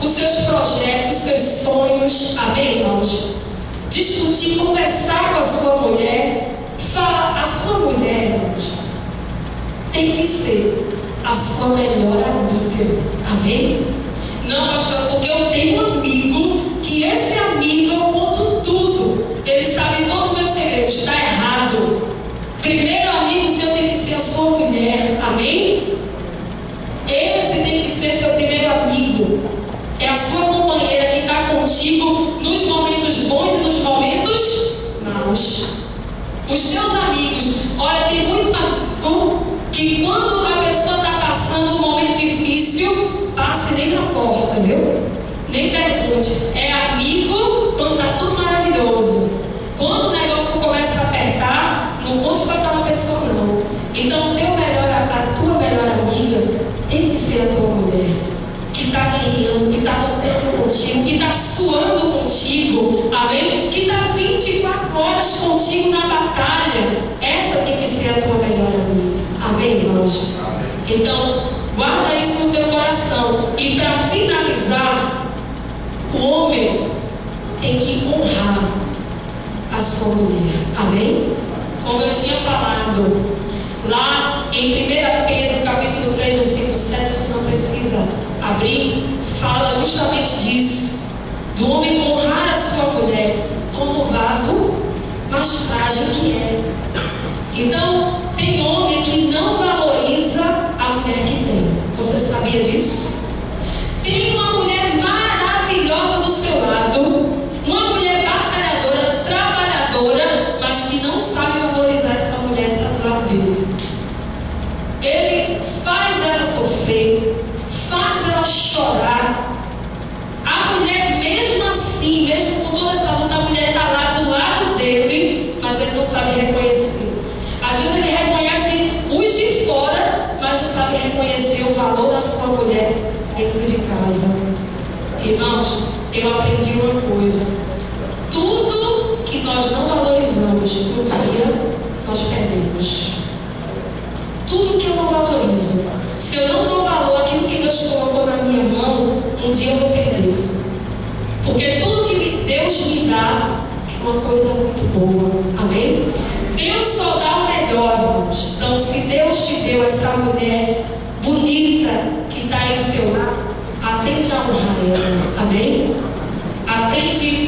os seus projetos, os seus sonhos. Amém, irmãos? Discutir, conversar com a sua mulher. Fala, a sua mulher, irmãos, tem que ser a sua melhor amiga. Amém? Não, pastor, porque eu tenho um amigo que esse amigo eu conto tudo. Ele sabe todos os meus segredos. Está errado. Primeiro amigo seu tem que ser a sua mulher. Amém? Esse tem que ser seu primeiro amigo. É a sua companheira que está contigo nos momentos bons e nos momentos maus. Os teus amigos, olha, tem muito amigo que quando a pessoa está passando um momento difícil, passe nem na porta, viu? Nem pergunte. É amigo quando está tudo maravilhoso. Quando o negócio começa a apertar, não conte para aquela pessoa não. Então a tua melhor amiga tem que ser a tua mulher, que está guerreando, que está lutando contigo, que está suando contigo, amém? Que está 24 horas contigo na batalha. Essa tem que ser a tua melhor amiga, amém, irmãos? Então, guarda isso no teu coração. E para finalizar, o homem tem que honrar a sua mulher, amém? Como eu tinha falado lá em 1 Pedro capítulo 3, versículo 7, você não precisa abrir, fala justamente disso, do homem honrar a sua mulher como vaso mais frágil que é. Então, tem homem que não valoriza a mulher que tem. Você sabia disso? Tem uma mulher maravilhosa do seu lado, uma mulher batalhadora, trabalhadora, mas que não sabe valorizar essa mulher que está do lado dele. Ele faz ela sofrer, faz ela chorar. A mulher, mesmo assim, mesmo com toda essa luta, a mulher está lá do lado dele, mas ele não sabe reconhecer. Às vezes ele reconhece os de fora, mas não sabe reconhecer o valor da sua mulher dentro de casa. Irmãos, eu aprendi uma coisa: tudo que nós não valorizamos um dia, nós perdemos. Tudo que eu não valorizo, se eu não dou valor àquilo que Deus colocou na minha mão, um dia eu vou perder. Porque tudo que Deus me dá é uma coisa muito boa. Amém? Deus só dá o melhor, irmãos. Então, se Deus te deu essa mulher bonita que está aí do teu lado, aprende a honrar ela. Amém? Aprende